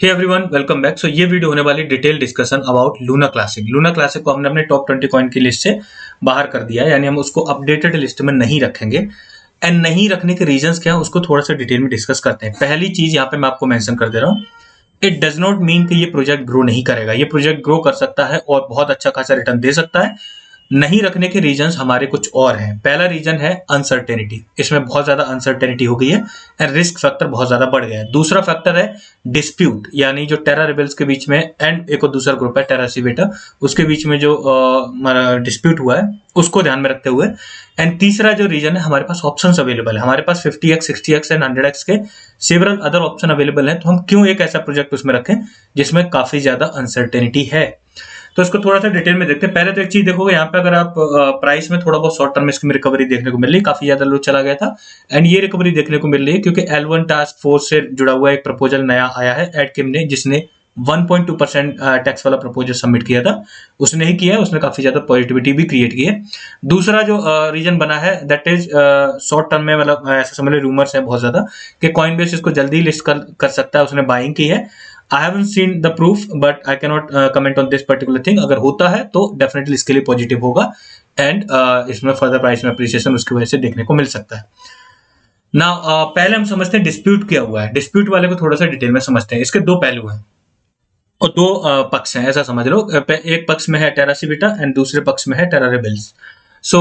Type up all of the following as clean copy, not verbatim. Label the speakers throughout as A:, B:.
A: हे everyone, welcome back. So ये video होने वाली detail discussion about Luna classic. Luna classic को हमने अपने टॉप 20 कॉइन की लिस्ट से बाहर कर दिया है, यानी हम उसको अपडेटेड लिस्ट में नहीं रखेंगे। एंड नहीं रखने के रीजंस क्या है उसको थोड़ा सा डिटेल में डिस्कस करते हैं। पहली चीज यहाँ पे मैं आपको मेंशन कर दे रहा हूँ, इट डज नॉट मीन कि ये प्रोजेक्ट ग्रो नहीं करेगा। ये प्रोजेक्ट ग्रो कर सकता है और बहुत अच्छा खासा रिटर्न दे सकता है। नहीं रखने के रीजंस हमारे कुछ और हैं। पहला रीजन है अनसर्टेनिटी। इसमें बहुत ज्यादा अनसर्टेनिटी हो गई है एंड रिस्क फैक्टर बहुत ज्यादा बढ़ गया है। दूसरा फैक्टर है डिस्प्यूट, यानी जो टेरा रिबेल्स के बीच में एंड एक और दूसरा ग्रुप है टेरा सिविटा, उसके बीच में जो डिस्प्यूट हुआ है उसको ध्यान में रखते हुए। एंड तीसरा जो रीजन है, हमारे पास ऑप्शंस अवेलेबल है। हमारे पास 50x, 60x एंड 100x के सेवरल अदर ऑप्शन अवेलेबल हैं, तो हम क्यों एक ऐसा प्रोजेक्ट उसमें रखें जिसमें काफी ज्यादा अनसर्टेनिटी है। तो इसको थोड़ा सा डिटेल में देखते हैं। पहले तो एक चीज देखोगे यहाँ पे, अगर आप प्राइस में थोड़ा बहुत शॉर्ट टर्म में इसकी रिकवरी देखने को मिल रही है, काफी ज्यादा लो चला गया था एंड ये रिकवरी देखने को मिल रही है क्योंकि L1 टास्क फोर्स से जुड़ा हुआ एक प्रपोजल नया आया है एडकिम ने, जिसने 1.2% टैक्स वाला प्रपोजल सबमिट किया था। उसने ही किया है, उसने काफी ज्यादा पॉजिटिविटी भी क्रिएट की है। दूसरा जो रीजन बना है दैट इज शॉर्ट टर्म में, मतलब ऐसा समझ लो रूमर्स है बहुत ज्यादा कि कॉइनबेस इसको जल्दी लिस्ट कर सकता है, उसने बाइंग की है। I haven't seen the proof, but I cannot comment on this particular thing. अगर होता है तो डेफिनेटली इसके लिए पॉजिटिव होगा एंड इसमें फर्दर प्राइस में अप्रिसिएशन उसकी वजह से देखने को मिल सकता है ना। पहले हम समझते हैं डिस्प्यूट क्या हुआ है। डिस्प्यूट वाले को थोड़ा सा डिटेल में समझते हैं। इसके दो पहलू हैं और दो पक्ष हैं, ऐसा समझ लो। एक पक्ष में है टेरा सिविटा एंड दूसरे पक्ष में है टेरा रिबेल्स। सो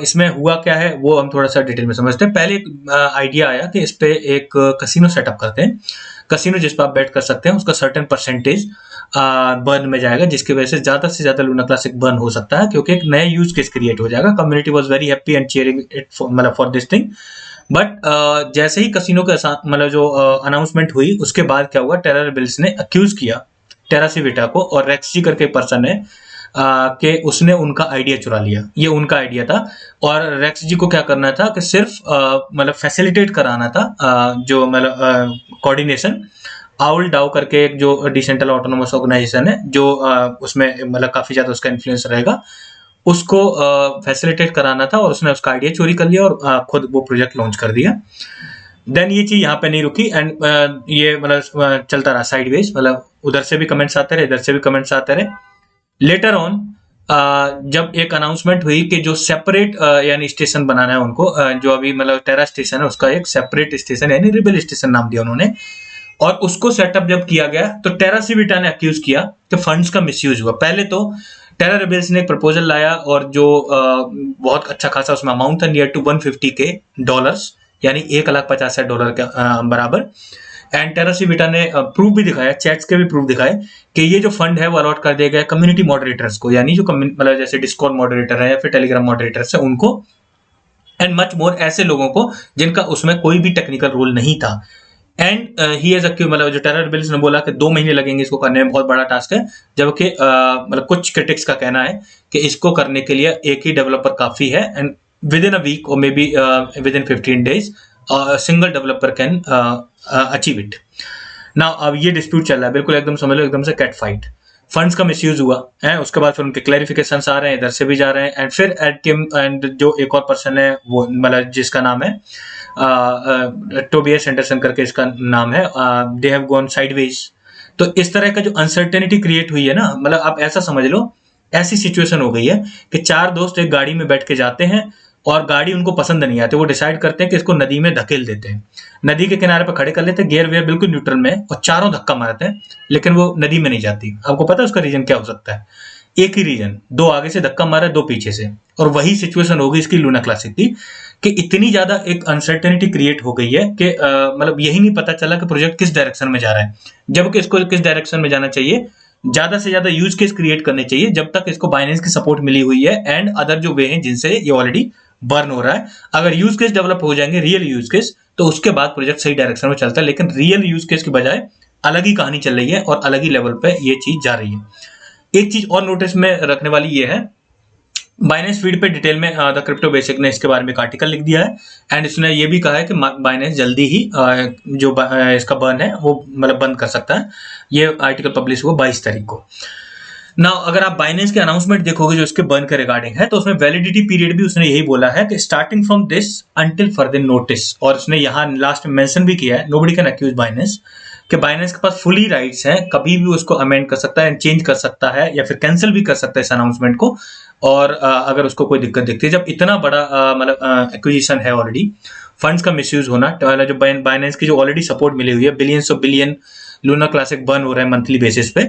A: इसमें हुआ क्या है वो हम थोड़ा सा डिटेल में समझते हैं। पहले एक आइडिया आया कि इस पे एक कसिनो सेटअप करते हैं। कसिनो जिस पर आप बेट कर सकते हैं उसका सर्टेन परसेंटेज बर्न में जाएगा, जिसकी वजह से ज्यादा लूना क्लासिक बर्न हो सकता है क्योंकि एक नया यूज केस क्रिएट हो जाएगा। Community was very happy and cheering it मतलब फॉर दिस थिंग। बट जैसे ही कसिनो के मतलब जो अनाउंसमेंट हुई उसके बाद क्या हुआ, टेरा रिबेल्स ने अक्यूज किया टेरा सिविटा को और रेक्सी करके पर्सन है कि उसने उनका आइडिया चुरा लिया। ये उनका आइडिया था और रेक्स जी को क्या करना था कि सिर्फ मतलब फैसिलिटेट कराना था जो मतलब कोऑर्डिनेशन। आउल डाउ करके एक जो डिसेंट्रल ऑटोनोमस ऑर्गेनाइजेशन है जो उसमें मतलब काफी ज्यादा उसका इन्फ्लुएंस रहेगा, उसको फैसिलिटेट कराना था और उसने उसका आइडिया चोरी कर लिया और खुद वो प्रोजेक्ट लॉन्च कर दिया। देन ये चीज यहाँ पे नहीं रुकी एंड ये मतलब चलता रहा साइडवेज, मतलब उधर से भी कमेंट्स आते रहे, इधर से भी कमेंट्स आते रहे। लेटर ऑन जब एक अनाउंसमेंट हुई कि जो सेपरेट यानी स्टेशन बनाना है उनको, जो अभी मतलब टेरा स्टेशन है उसका एक सेपरेट स्टेशन यानी रिबेल स्टेशन नाम दिया उन्होंने, और उसको सेटअप जब किया गया तो टेरा सिविटा ने अक्यूज किया कि फंड्स का मिसयूज हुआ। पहले तो टेरा रिबेल्स ने एक प्रपोजल लाया और जो बहुत अच्छा खासा उसमें अमाउंट था, नियर टू $150,000 यानी $1,50,000 के बराबर। एंड टेरा सिविटा ने प्रूफ भी दिखाया, चैट्स के भी प्रूफ दिखाए कि ये जो फंड है वो अलॉट कर दिया गया कम्युनिटी मॉडरेटर्स को, यानी जो मतलब जैसे डिस्कॉर्ड मॉडरेटर है या फिर टेलीग्राम मॉडरेटर्स है उनको, एंड मच मोर ऐसे लोगों को जिनका उसमें कोई भी टेक्निकल रोल नहीं था। एंड ही हैज अक्यूज, मतलब जो टेरा रिबेल्स ने बोला कि 2 महीने लगेंगे इसको करने में, बहुत बड़ा टास्क है, जबकि मतलब कुछ क्रिटिक्स का कहना है कि इसको करने के लिए एक ही डेवलपर काफी है and within a week और maybe within 15 days single developer can achieve it. Now अब ये डिस्प्यूट चल रहा है, बिल्कुल एकदम समझ लो एकदम से कैट फाइट। फंड्स का मिसयूज हुआ है, उसके बाद फिर उनके क्लैरिफिकेशंस आ रहे हैं, इधर से भी जा रहे हैं एंड फिर एडकिम एंड जो एक और पर्सन है वो मतलब जिसका नाम है टोबियस एंडरसन करके इसका नाम है, दे हैव गॉन साइडवेज। तो इस तरह का जो अनसर्टेनिटी क्रिएट हुई है ना, मतलब आप ऐसा समझ लो ऐसी सिचुएशन हो गई है कि 4 दोस्त एक गाड़ी में बैठ के जाते हैं और गाड़ी उनको पसंद नहीं आती, वो डिसाइड करते हैं कि इसको नदी में धकेल देते हैं। नदी के किनारे पर खड़े कर लेते हैं, गियर वेयर बिल्कुल न्यूट्रल में और चारों धक्का मारते हैं, लेकिन वो नदी में नहीं जाती। आपको पता है उसका रीजन क्या हो सकता है? एक ही रीजन, 2 आगे से धक्का मारा, 2 पीछे से। और वही सिचुएशन होगी इसकी लूना क्लासिक की कि इतनी ज्यादा एक अनसर्टेनिटी क्रिएट हो गई है कि मतलब यही नहीं पता चला कि प्रोजेक्ट किस डायरेक्शन में जा रहा है, जबकि इसको किस डायरेक्शन में जाना चाहिए, ज्यादा से ज्यादा यूज केस क्रिएट करने चाहिए जब तक इसको बाइनेंस की सपोर्ट मिली हुई है एंड अदर जो वे हैं जिनसे ये ऑलरेडी बर्न हो रहा है। अगर यूज केस डेवलप हो जाएंगे, रियल यूज केस, तो उसके बाद प्रोजेक्ट सही डायरेक्शन में चलता है। लेकिन रियल यूज केस की बजाय अलग ही कहानी चल रही है और अलग ही लेवल पे ये चीज जा रही है। एक चीज और नोटिस में रखने वाली ये है, बाइनेंस फीड पे डिटेल में द क्रिप्टो बेसिक ने इसके बारे में एक आर्टिकल लिख दिया है एंड इसने ये भी कहा है कि बाइनेंस जल्दी ही जो इसका बर्न है वो मतलब बंद कर सकता है। ये आर्टिकल पब्लिश हुआ 22 तारीख को। ना अगर आप बाइनेंस के अनाउंसमेंट देखोगे जो इसके बर्न के रिगार्डिंग है, तो उसमें वैलिडिटी पीरियड भी उसने यही बोला है कि starting from this until further notice, और उसने यहाँ लास्ट में मेंशन भी किया है नोबडी कैन अक्यूज बाइनेंस कि बाइनेंस के पास फुली राइट्स हैं, कभी भी उसको अमेंड कर सकता है, चेंज कर सकता है या फिर कैंसिल भी कर सकता है इस अनाउंसमेंट को। और अगर उसको कोई दिक्कत दिखती है, जब इतना बड़ा मतलब एक्विजिशन है ऑलरेडी, फंड्स का मिसयूज होना, जो बाइनेंस की जो ऑलरेडी सपोर्ट मिली हुई है, billions of billion Luna classic burn हो रहा है मंथली बेसिस पे,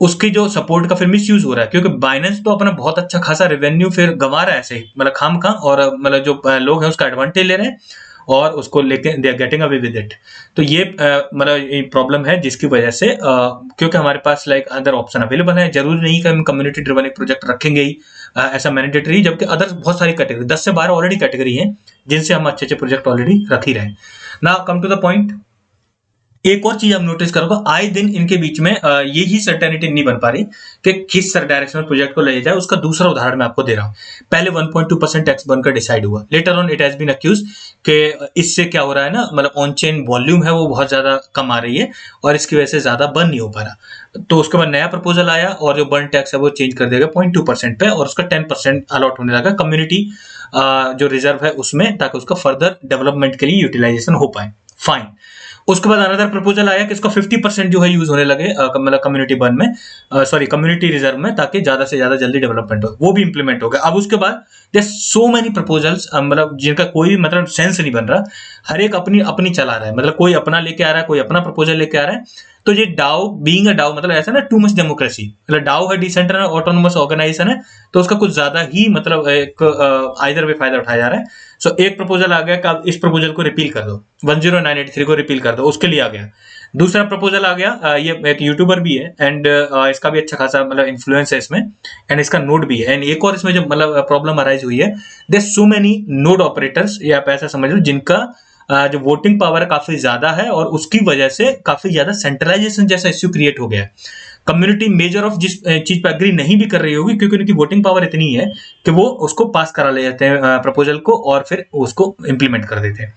A: उसकी जो सपोर्ट का फिर मिसयूज हो रहा है, क्योंकि बाइनेंस तो अपना बहुत अच्छा खासा रेवेन्यू फिर गंवा रहा है ऐसे ही, मतलब खामखा, और मतलब जो लोग हैं उसका एडवांटेज ले रहे हैं और उसको लेके they are getting away with it. तो ये मतलब प्रॉब्लम है जिसकी वजह से क्योंकि हमारे पास लाइक अदर ऑप्शन अवेलेबल है, जरूरी नहीं कि हम कम्युनिटी ड्रिवन एक प्रोजेक्ट रखेंगे ही ऐसा मैंडेटरी, जबकि अदर बहुत सारी कैटेगरी 10 से 12 ऑलरेडी कैटेगरी हैं जिनसे हम अच्छे अच्छे प्रोजेक्ट ऑलरेडी रख ही रहे हैं। Now come to the point, एक और चीज हम नोटिस करोगे, आए दिन इनके बीच में यही सर्टेनिटी नहीं बन पा रही कि किस डायरेक्शन में प्रोजेक्ट को ले जाए। उसका दूसरा उदाहरण मैं आपको दे रहा हूं। पहले 1.2% टैक्स बनकर डिसाइड हुआ, later on it has been accuse कि इससे क्या हो रहा है ना, मतलब ऑन चेन वॉल्यूम है वो बहुत ज्यादा कम आ रही है और इसकी वजह से ज्यादा बर्न नहीं हो पा रहा। तो उसके बाद नया प्रपोजल आया और जो बर्न टैक्स है वो चेंज कर देगा 0.2% पे, और उसका 10% अलॉट होने लगा कम्युनिटी जो रिजर्व है उसमें, ताकि उसका फर्दर डेवलपमेंट के लिए यूटिलाइजेशन हो पाए। फाइन। उसके बाद अनदर प्रपोजल आया कि इसका 50% जो है यूज होने लगे मतलब कम्युनिटी बर्न में, सॉरी कम्युनिटी रिजर्व में, ताकि ज्यादा से ज्यादा जल्दी डेवलपमेंट हो। वो भी इंप्लीमेंट हो गया। अब उसके बाद देयर सो मेनी प्रपोजल्स, मतलब जिनका कोई मतलब सेंस नहीं बन रहा, हर एक अपनी अपनी चला रहा है, मतलब कोई अपना लेके आ रहा है, कोई अपना प्रपोजल लेके आ रहा है। तो ये डाओ बीइंग अ डाओ मतलब ऐसा ना, टू मच डेमोक्रेसी, मतलब डाओ है डिसेंट्रलाइज्ड ऑटोनोमस ऑर्गेनाइजेशन है, तो उसका कुछ ज्यादा ही मतलब एक आइदर वे फायदा उठाया जा रहा है। सो एक प्रपोजल आ गया कि आप इस प्रपोजल को रिपील कर दो, 10983 को रिपील कर दो, उसके लिए आ गया। दूसरा प्रपोजल आ गया, ये एक यूट्यूबर भी है एंड इसका भी अच्छा खासा मतलब इन्फ्लुएंस है इसमें, एंड इसका नोड भी है। एंड एक और इसमें जो मतलब प्रॉब्लम अराइज हुई है, there so many node operators, या आप ऐसा समझ लो जिनका जो वोटिंग पावर है काफी ज्यादा है, और उसकी वजह से काफी ज्यादा सेंट्रलाइजेशन जैसा इश्यू क्रिएट हो गया है। कम्युनिटी मेजर ऑफ जिस चीज पर एग्री नहीं भी कर रही होगी, क्योंकि उनकी वोटिंग पावर इतनी है कि वो उसको पास करा ले जाते हैं प्रपोजल को, और फिर उसको इंप्लीमेंट कर देते हैं।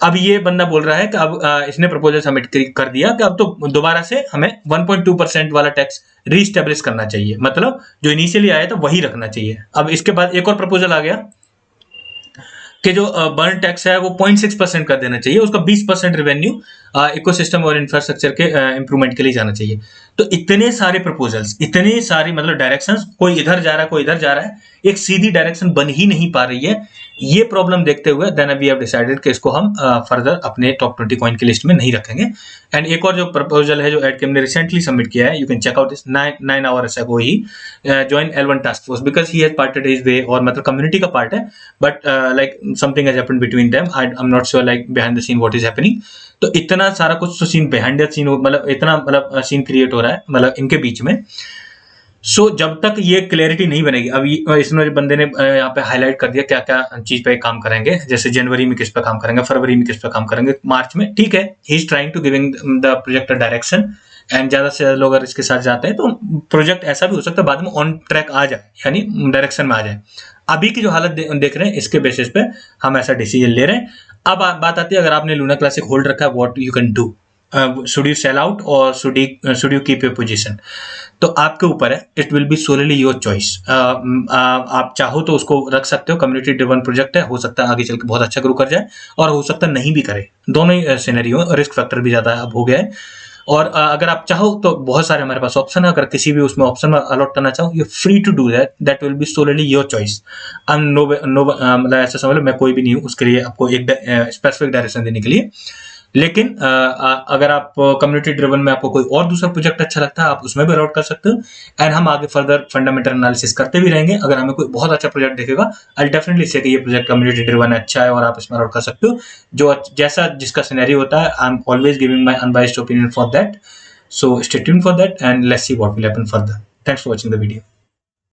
A: अब ये बंदा बोल रहा है कि अब इसने प्रपोजल सबमिट कर दिया कि अब तो दोबारा से हमें 1.2% वाला टैक्स रीस्टेब्लिश करना चाहिए, मतलब जो इनिशियली आया था वही रखना चाहिए। अब इसके बाद एक और प्रपोजल आ गया कि जो बर्न टैक्स है वो 0.6% कर देना चाहिए, उसका 20% रेवेन्यू इकोसिस्टम और इंफ्रास्ट्रक्चर के इंप्रूवमेंट के लिए जाना चाहिए। तो इतने सारे प्रपोजल्स, इतने सारी मतलब डायरेक्शंस, कोई इधर जा रहा है कोई इधर जा रहा है, एक सीधी डायरेक्शन बन ही नहीं पा रही है। ये प्रॉब्लम देखते हुए देन वी हैव डिसाइडेड कि इसको हम फर्दर अपने टॉप 20 कॉइन की लिस्ट में नहीं रखेंगे। एंड एक और जो प्रपोजल है जो एडकेम ने रिसेंटली सबमिट किया है, you can check out this 9 hours ago ही, join L1 task force because he has parted his way, और मतलब कम्युनिटी का पार्ट है, but like something has happened between them, I am not sure like behind the scene what is happening. तो इतना सारा कुछ तो सीन बिहाइंड द सीन, मतलब इतना मतलब सीन क्रिएट हो रहा है मतलब इनके बीच में। सो जब तक ये क्लैरिटी नहीं बनेगी, अभी इसमें बंदे ने यहाँ पे हाईलाइट कर दिया क्या क्या चीज पे काम करेंगे, जैसे जनवरी में किस पे काम करेंगे, फरवरी में किस पे काम करेंगे, मार्च में, ठीक है, he is trying to giving the project direction, and ज्यादा से ज्यादा लोग अगर इसके साथ जाते हैं तो प्रोजेक्ट ऐसा भी हो सकता है बाद में ऑन ट्रैक आ जाए, यानी डायरेक्शन में आ जाए। अभी की जो हालत देख रहे हैं इसके बेसिस पे हम ऐसा डिसीजन ले रहे हैं। अब बात आती है, अगर आपने लूना क्लासिक होल्ड रखा है, what you can do, should you sell out और should you keep your position, तो आपके ऊपर है, it will be solely your choice. आप चाहो तो उसको रख सकते हो, कम्युनिटी ड्रिवन प्रोजेक्ट है, हो सकता है आगे चल के बहुत अच्छा ग्रो कर जाए, और हो सकता है नहीं भी करे, दोनों ही सिनेरियो, रिस्क फैक्टर भी ज्यादा अब हो गया है। और अगर आप चाहो तो बहुत सारे हमारे पास ऑप्शन है, अगर किसी भी उसमें ऑप्शन में अलॉट करना चाहो, you free to do that, that will be solely your choice. मतलब ऐसा समझ लो मैं कोई भी नहीं हूँ उसके लिए आपको एक स्पेसिफिक डायरेक्शन देने के लिए। लेकिन अगर आप कम्युनिटी ड्रिवन में आपको कोई और दूसरा प्रोजेक्ट अच्छा लगता है, आप उसमें भी अलॉट कर सकते हो, एंड हम आगे फर्दर फंडामेंटल एनालिसिस करते भी रहेंगे। अगर हमें कोई बहुत अच्छा प्रोजेक्ट दिखेगा, आई डेफिनेटली से कि ये प्रोजेक्ट कम्युनिटी ड्रिवन अच्छा है और आप इसमें अलॉट कर सकते हो, जो जैसा जिसका सिनेरियो होता है। I am always giving my unbiased opinion for that, so stay tuned for that and let's see what will happen further. Thanks for watching the video.